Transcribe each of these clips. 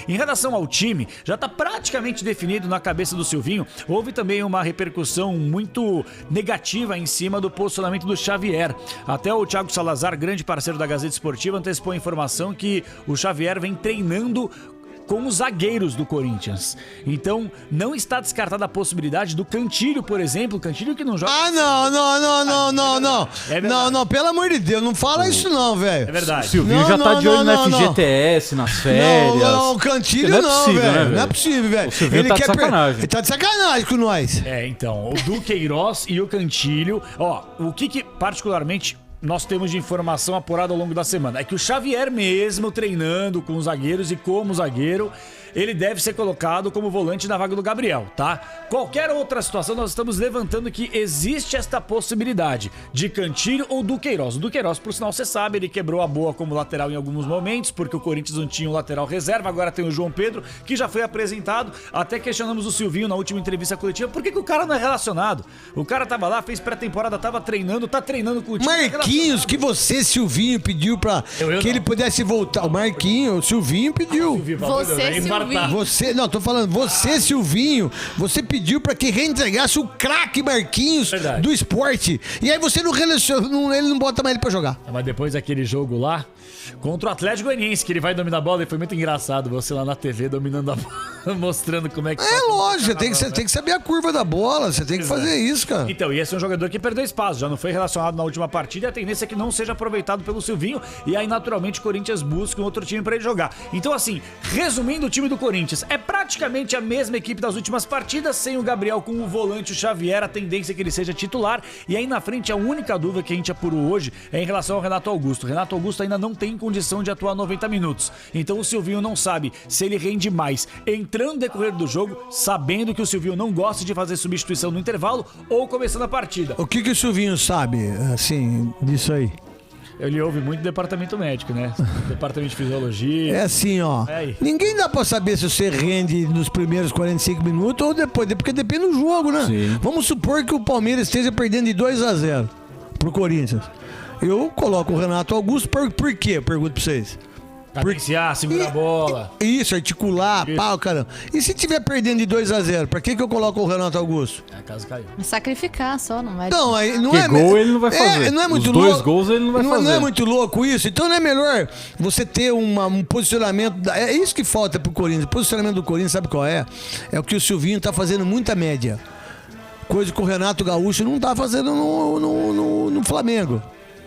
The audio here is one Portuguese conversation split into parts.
Em relação ao time, já está praticamente definido na cabeça do Silvinho. Houve também uma repercussão muito negativa em cima do posicionamento do Xavier. Até o Thiago Salazar, grande parceiro da Gazeta Esportiva, antecipou a informação que o Xavier vem treinando com os zagueiros do Corinthians. Então, não está descartada a possibilidade do Cantilho, por exemplo. Cantilho que não joga... Ah, não, pelo amor de Deus, não fala isso não, velho. É verdade. O Silvinho já tá de olho no FGTS, nas férias. Não, o Cantilho não, velho. Não é possível, velho. O Silvinho tá de sacanagem. Ele tá de sacanagem com nós. Então, o Duqueiroz e o Cantilho... Ó, o que particularmente... nós temos de informação apurada ao longo da semana é que o Xavier mesmo treinando com os zagueiros e como zagueiro, ele deve ser colocado como volante na vaga do Gabriel, tá? Qualquer outra situação, nós estamos levantando que existe esta possibilidade de Cantilho ou Duqueiroz. O Duqueiroz, por sinal, você sabe, ele quebrou a boa como lateral em alguns momentos, porque o Corinthians não tinha um lateral reserva, agora tem o João Pedro, que já foi apresentado. Até questionamos o Silvinho na última entrevista coletiva, por que o cara não é relacionado? O cara tava lá, fez pré-temporada, tava treinando, tá treinando com o time. Marquinhos, que você, Silvinho, pediu pra que ele pudesse voltar. O Marquinhos, o Silvinho pediu. Você, não, tô falando, você, Silvinho, você pediu pra que reintegrasse o craque Marquinhos do esporte. E aí você não relaciona, ele não bota mais ele pra jogar. Mas depois daquele jogo lá, contra o Atlético Goianiense, que ele vai dominar a bola, e foi muito engraçado você lá na TV dominando a bola, mostrando como é que... É lógico, tem que saber a curva da bola, você tem que fazer isso, cara. Então, e esse é um jogador que perdeu espaço, já não foi relacionado na última partida, e a tendência é que não seja aproveitado pelo Silvinho, e aí naturalmente o Corinthians busca um outro time pra ele jogar. Então assim, resumindo o time do Corinthians, é praticamente a mesma equipe das últimas partidas, sem o Gabriel com o volante, o Xavier, a tendência é que ele seja titular, e aí na frente a única dúvida que a gente apurou hoje é em relação ao Renato Augusto. O Renato Augusto ainda não tem condição de atuar 90 minutos, então o Silvinho não sabe se ele rende mais entrando no decorrer do jogo, sabendo que o Silvinho não gosta de fazer substituição no intervalo, ou começando a partida. O que o Silvinho sabe, assim, disso aí? Ele ouve muito departamento médico, né? Departamento de fisiologia. É assim, ó. Ninguém dá pra saber se você rende nos primeiros 45 minutos ou depois, porque depende do jogo, né? Sim. Vamos supor que o Palmeiras esteja perdendo de 2-0 pro Corinthians. Eu coloco o Renato Augusto, por quê? Eu pergunto pra vocês. Cadenciar, segurar a bola. Isso, articular, pau, caramba. E se tiver perdendo de 2-0, pra que eu coloco o Renato Augusto? A casa caiu. Sacrificar só, não vai... Não, aí não Porque gol ele não vai fazer. Não é muito Os louco. 2 gols ele não vai fazer. Não é muito louco isso? Então não é melhor você ter um posicionamento... É isso que falta pro Corinthians. O posicionamento do Corinthians, sabe qual é? É o que o Silvinho tá fazendo muita média. Coisa que o Renato Gaúcho não tá fazendo no Flamengo.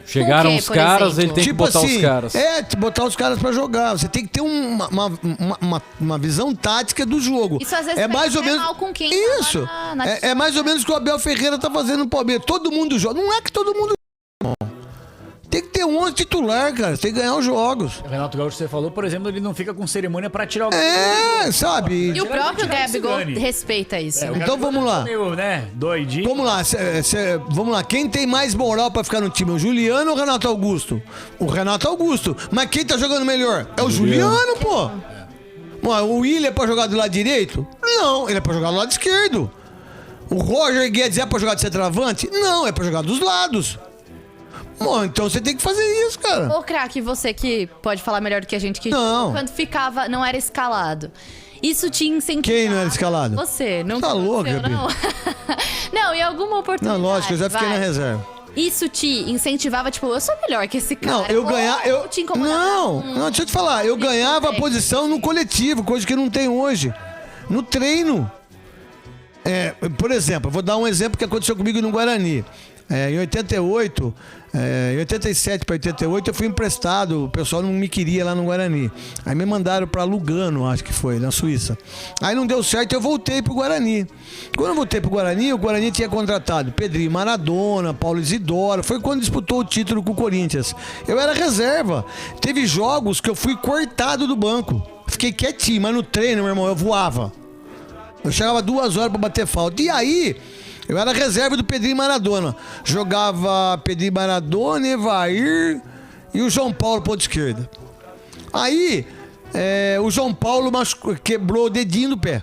Chegaram os caras, ele tem que botar os caras. Botar os caras pra jogar. Você tem que ter uma visão tática do jogo. Isso às vezes é mais ou menos mal com quem isso. Tá na É mais ou menos o que o Abel Ferreira tá fazendo no Palmeiras. Todo mundo joga. Não é que todo mundo joga. Tem que ter 11 titular, cara. Você tem que ganhar os jogos. O Renato Gaúcho, você falou, por exemplo, ele não fica com cerimônia pra tirar o... sabe? E o próprio Gabigol respeita isso. Então vamos lá. Meio, né, doidinho. Vamos lá, vamos lá. Quem tem mais moral pra ficar no time? O Juliano ou o Renato Augusto? O Renato Augusto. Mas quem tá jogando melhor? É o Juliano, pô. O Willian é pra jogar do lado direito? Não, ele é pra jogar do lado esquerdo. O Roger Guedes é pra jogar de centroavante? Não, é pra jogar dos lados. Bom, então você tem que fazer isso, cara. Ô, craque, você que pode falar melhor do que a gente, que quando ficava, não era escalado. Isso te incentivava. Quem não era escalado? Você, não tá louco, não. Não, em alguma oportunidade. Não, lógico, eu já fiquei na reserva. Isso te incentivava, tipo, eu sou melhor que esse cara. Não, eu ganhava. Não, deixa eu te falar. Eu ganhava a posição no coletivo, coisa que não tem hoje. No treino. Por exemplo, eu vou dar um exemplo que aconteceu comigo no Guarani. Em 88, em 87 para 88, eu fui emprestado, o pessoal não me queria lá no Guarani. Aí me mandaram para Lugano, acho que foi, na Suíça. Aí não deu certo, eu voltei pro Guarani. Quando eu voltei pro Guarani, o Guarani tinha contratado Pedrinho Maradona, Paulo Isidoro. Foi quando disputou o título com o Corinthians. Eu era reserva. Teve jogos que eu fui cortado do banco. Fiquei quietinho, mas no treino, meu irmão, eu voava. Eu chegava 2 horas para bater falta. E aí... eu era reserva do Pedrinho Maradona. Jogava Pedrinho Maradona, Evair e o João Paulo ponta esquerda. Aí, o João Paulo quebrou o dedinho do pé.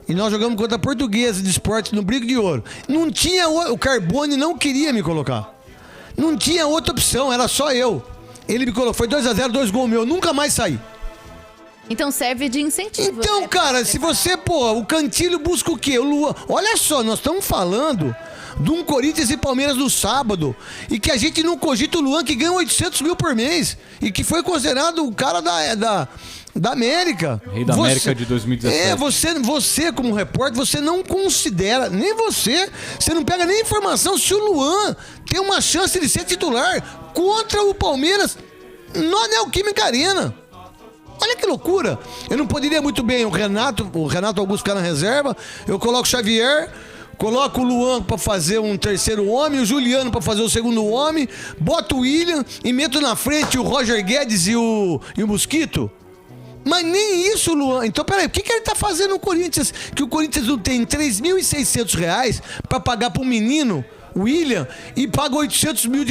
E nós jogamos contra a Portuguesa de Esporte no Brigo de Ouro. Não tinha o Carbone não queria me colocar. Não tinha outra opção, era só eu. Ele me colocou, foi 2-0, 2 gols meu, nunca mais saí. Então serve de incentivo. Então, né, cara, se você, pô, o Cantilho busca o quê? O Luan. Olha só, nós estamos falando de um Corinthians e Palmeiras no sábado e que a gente não cogita o Luan que ganha 800 mil por mês e que foi considerado o cara da América. Rei da América de 2017. Você como repórter, você não considera, nem você não pega nem informação se o Luan tem uma chance de ser titular contra o Palmeiras na Neoquímica Arena. Olha que loucura. Eu não poderia muito bem o Renato Augusto ficar na reserva, eu coloco o Xavier, coloco o Luan pra fazer um terceiro homem, o Juliano pra fazer o segundo homem, boto o William e meto na frente o Roger Guedes e o Mosquito. Mas nem isso, Luan. Então, peraí, o que ele tá fazendo no Corinthians? Que o Corinthians não tem R$3.600 pra pagar pro menino, William, e paga R$800 mil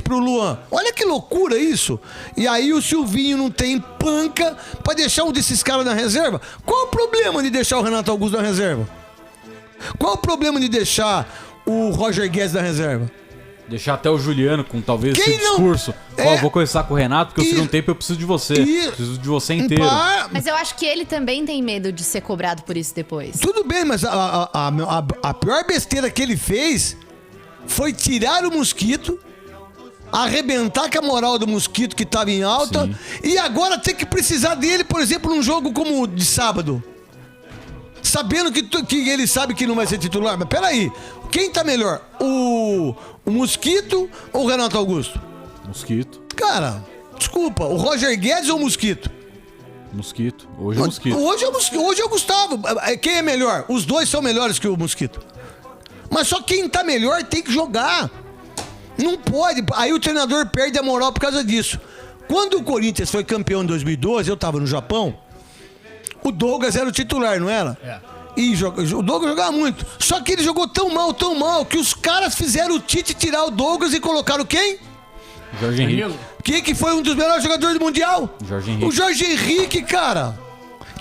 pro Luan. Olha que loucura isso. E aí o Silvinho não tem panca pra deixar um desses caras na reserva? Qual o problema de deixar o Renato Augusto na reserva? Qual o problema de deixar o Roger Guedes na reserva? Deixar até o Juliano com talvez esse discurso. Ó, vou começar com o Renato, porque o segundo tempo eu preciso de você. Preciso de você inteiro. Mas eu acho que ele também tem medo de ser cobrado por isso depois. Tudo bem, mas a pior besteira que ele fez foi tirar o Mosquito, arrebentar com a moral do Mosquito que tava em alta. Sim. E agora ter que precisar dele, por exemplo, num jogo como o de sábado. Sabendo que ele sabe que não vai ser titular. Mas peraí, quem tá melhor? O Mosquito ou o Renato Augusto? Mosquito. Cara, desculpa, o Roger Guedes ou o Mosquito? Mosquito. Hoje é o Mosquito. Hoje é o Gustavo. Quem é melhor? Os dois são melhores que o Mosquito. Mas só quem tá melhor tem que jogar. Não pode. Aí o treinador perde a moral por causa disso. Quando o Corinthians foi campeão em 2012, eu tava no Japão, o Douglas era o titular, não era? É. E o Douglas jogava muito. Só que ele jogou tão mal, que os caras fizeram o Tite tirar o Douglas e colocaram quem? Jorge Henrique. Quem que foi um dos melhores jogadores do Mundial? Jorge Henrique. O Jorge Henrique, cara.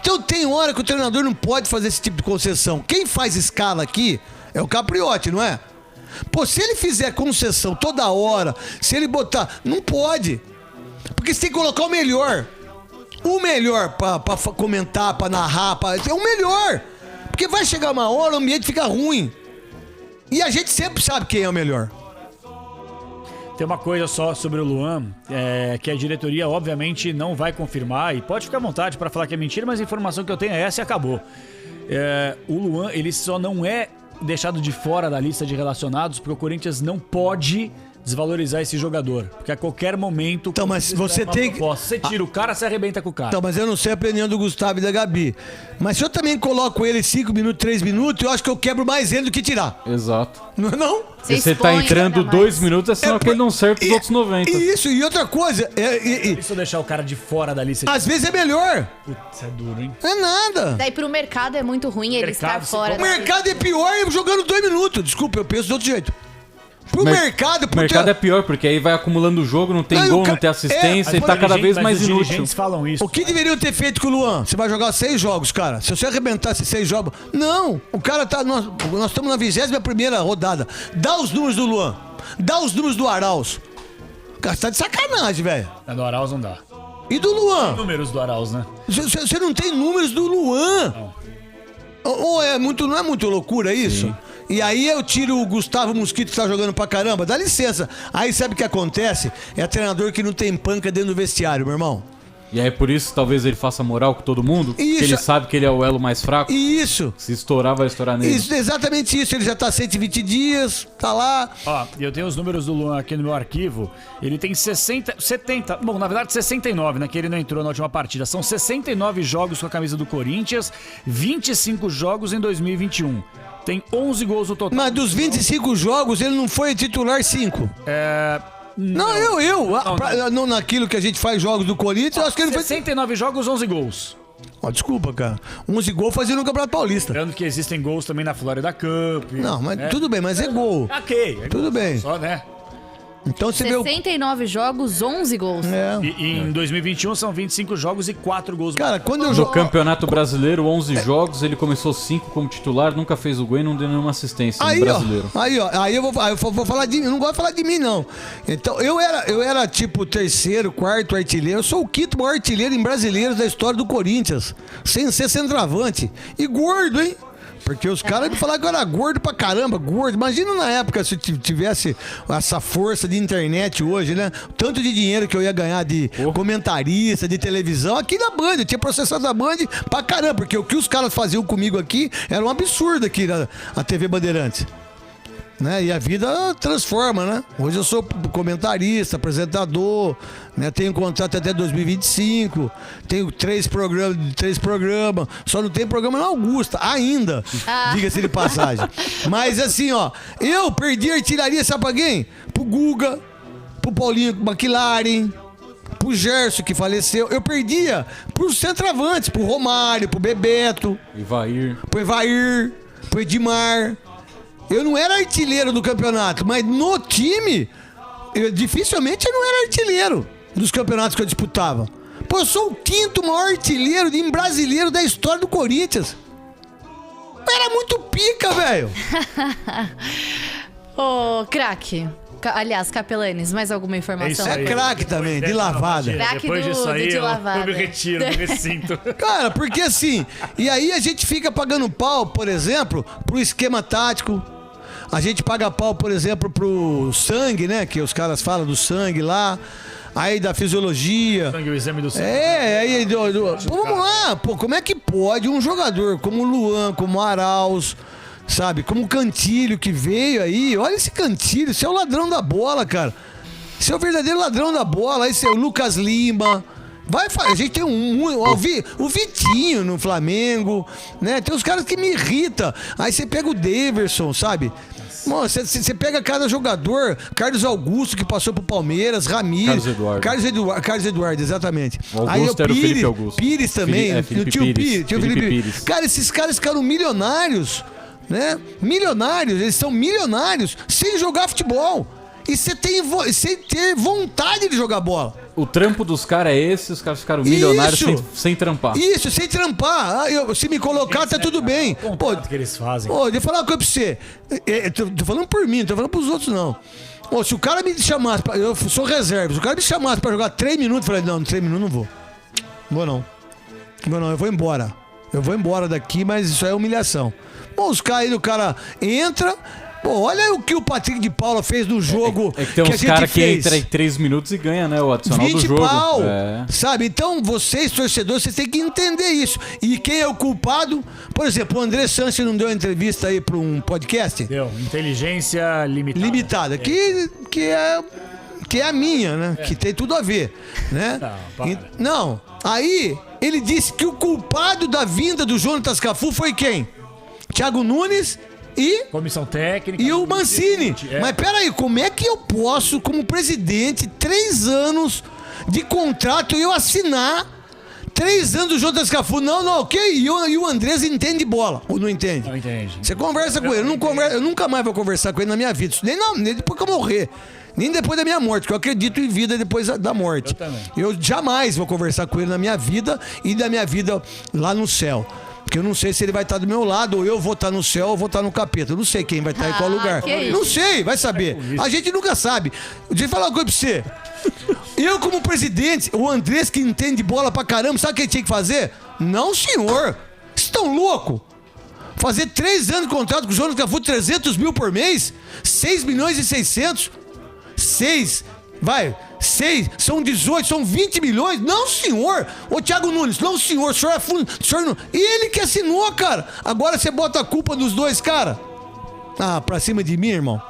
Então tem hora que o treinador não pode fazer esse tipo de concessão. Quem faz escala aqui é o Capriotti, não é? Pô, se ele fizer concessão toda hora, se ele botar... Não pode. Porque você tem que colocar o melhor. O melhor pra comentar, pra narrar, é o melhor. Porque vai chegar uma hora, o ambiente fica ruim. E a gente sempre sabe quem é o melhor. Tem uma coisa só sobre o Luan, que a diretoria obviamente não vai confirmar, e pode ficar à vontade para falar que é mentira, mas a informação que eu tenho é essa e acabou. O Luan, ele só não é deixado de fora da lista de relacionados porque o Corinthians não pode desvalorizar esse jogador, porque a qualquer momento... Então, mas você tem que... Você tira o cara, você arrebenta com o cara. Então, mas eu não sei a opinião do Gustavo e da Gabi. Mas se eu também coloco ele 5 minutos, 3 minutos, eu acho que eu quebro mais ele do que tirar. Exato. Não é não? Se você tá entrando 2 minutos, é sinal que ele não serve pros outros 90. Isso, e outra coisa... Se eu deixar o cara de fora da lista... Às vezes é melhor. Putz, é duro, hein? É nada. Daí pro mercado é muito ruim ele estar fora. O mercado é pior jogando 2 minutos. Desculpa, eu penso de outro jeito. Pro mercado... O mercado é pior, porque aí vai acumulando o jogo, não tem gol, não tem assistência, e tá cada vez mais inútil. Os dirigentes falam isso. O que deveriam ter feito com o Luan? Você vai jogar 6 jogos, cara. Se você arrebentar esses 6 jogos... Não! O cara tá... Nós estamos na 21ª rodada. Dá os números do Luan. Dá os números do Arauz. Cara, você tá de sacanagem, velho. Do Arauz não dá. E do Luan? Tem números do Arauz, né? Você não tem números do Luan. Não. Ou não é muito loucura isso? Sim. E aí eu tiro o Gustavo Mosquito que tá jogando pra caramba. Dá licença. Aí sabe o que acontece? É treinador que não tem panca dentro do vestiário, meu irmão. E aí por isso talvez ele faça moral com todo mundo? Porque ele sabe que ele é o elo mais fraco? Isso. Se estourar, vai estourar nele. Isso, exatamente isso. Ele já tá 120 dias, tá lá. Ó, eu tenho os números do Luan aqui no meu arquivo. Ele tem 70... Bom, na verdade 69, né? Que ele não entrou na última partida. São 69 jogos com a camisa do Corinthians, 25 jogos em 2021. Tem 11 gols no total. Mas dos 25 jogos, ele não foi titular 5. Não, naquilo que a gente faz jogos do Corinthians, eu acho que ele foi... 69 jogos, 11 gols. Desculpa, cara. 11 gols fazia no Campeonato Paulista. Lembrando que existem gols também na Florida Cup. Não, mas tudo bem, mas é gol. Ok. Tudo bem. Só, né? Então você 69 jogos, 11 gols. E em 2021 são 25 jogos e 4 gols. Cara, quando eu No jogo... Campeonato Brasileiro, 11 jogos, ele começou 5 como titular, nunca fez o gol e não deu nenhuma assistência no Brasileiro. Aí eu vou falar de mim, eu não gosto de falar de mim, não. Então, eu era tipo 3º, 4º artilheiro, eu sou o 5º maior artilheiro em brasileiros da história do Corinthians, sem ser centroavante. E gordo, hein? Porque os caras me falaram que eu era gordo pra caramba, gordo. Imagina na época se tivesse essa força de internet hoje, né? Tanto de dinheiro que eu ia ganhar de comentarista, de televisão, aqui na Band. Eu tinha processado a Band pra caramba, porque o que os caras faziam comigo aqui era um absurdo aqui na TV Bandeirantes. Né? E a vida transforma, né? Hoje eu sou comentarista, apresentador, né? Tenho contrato até 2025, tenho 3 programas, só não tem programa na Augusta, ainda, diga-se de passagem. Mas assim, ó, eu perdi a artilharia, sabe pra quem? Pro Guga, pro Paulinho McLaren, pro Gerson, que faleceu. Eu perdia pros centroavantes, pro Romário, pro Bebeto, pro Evair, pro Edmar. Eu não era artilheiro do campeonato, mas no time, dificilmente eu não era artilheiro dos campeonatos que eu disputava. Pô, eu sou o 5º maior artilheiro em brasileiro da história do Corinthians. Era muito pica, velho. Ô, craque. Aliás, Capelanes, mais alguma informação? É craque também, de lavada. Depois disso aí, eu me retiro, me ressinto. Cara, porque assim, e aí a gente fica pagando pau, por exemplo, pro esquema tático. A gente paga pau, por exemplo, pro sangue, né? Que os caras falam do sangue lá. Aí da fisiologia. Sangue, o exame do sangue. Aí vamos lá, pô, como é que pode um jogador como o Luan, como o Arauz, sabe? Como o Cantilho que veio aí. Olha esse Cantilho, esse é o ladrão da bola, cara. Esse é o verdadeiro ladrão da bola. Esse é o Lucas Lima. A gente tem o Vitinho no Flamengo, né? Tem os caras que me irritam. Aí você pega o Daverson, sabe? Você pega cada jogador, Carlos Augusto, que passou pro Palmeiras, Ramires. Carlos Eduardo, exatamente. O Augusto era o Felipe Augusto. Pires também. Felipe Pires. Cara, esses caras ficaram milionários, né? Milionários, eles são milionários sem jogar futebol. E sem ter vontade de jogar bola. O trampo dos caras é esse, os caras ficaram milionários sem trampar. Isso, sem trampar. Se me colocar, tá tudo bem. Pô, que eles fazem. Deixa eu falar uma coisa pra você. Tô falando por mim, não tô falando pros outros, não. Se o cara me chamasse, eu sou reserva, se o cara me chamasse pra jogar 3 minutos, eu falei, não, 3 minutos não vou. Não vou, eu vou embora. Eu vou embora daqui, mas isso aí é humilhação. Os caras aí, o cara entra... Pô, olha o que o Patrick de Paula fez no jogo que tem uns caras que entram em 3 minutos e ganha, né? O adicional 20 do jogo. Pau, sabe? Então, vocês, torcedores, vocês têm que entender isso. E quem é o culpado? Por exemplo, o André Sanches não deu entrevista aí para um podcast? Deu. Inteligência limitada. Limitada. Que é a minha, né? Que tem tudo a ver, né? Não. Aí, ele disse que o culpado da vinda do Jonatas Cafu foi quem? Thiago Nunes... Comissão técnica. E o Mancini. Mas peraí, como é que eu posso, como presidente, 3 anos de contrato, eu assinar 3 anos do Jonatas Cafu? Não, ok. E o Andrés entende bola. Ou não entende? Não entende. Você conversa com ele. Eu nunca mais vou conversar com ele na minha vida. Nem depois que eu morrer. Nem depois da minha morte, porque eu acredito em vida depois da morte. Eu também. Eu jamais vou conversar com ele na minha vida e da minha vida lá no céu. Porque eu não sei se ele vai estar do meu lado, ou eu vou estar no céu, ou vou estar no capeta. Eu não sei quem vai estar em qual lugar. Não sei, vai saber. A gente nunca sabe. Deixa eu falar uma coisa pra você. Eu, como presidente, o Andrés, que entende bola pra caramba, sabe o que ele tinha que fazer? Não, senhor. Vocês estão loucos? Fazer 3 anos de contrato com o Jonas Cafu, 300 mil por mês? 6 milhões e 600? 6 são 18, são 20 milhões? Não, senhor. Ô, Thiago Nunes, não, senhor. O senhor é fundo. E ele que assinou, cara. Agora você bota a culpa dos dois, cara. Pra cima de mim, irmão.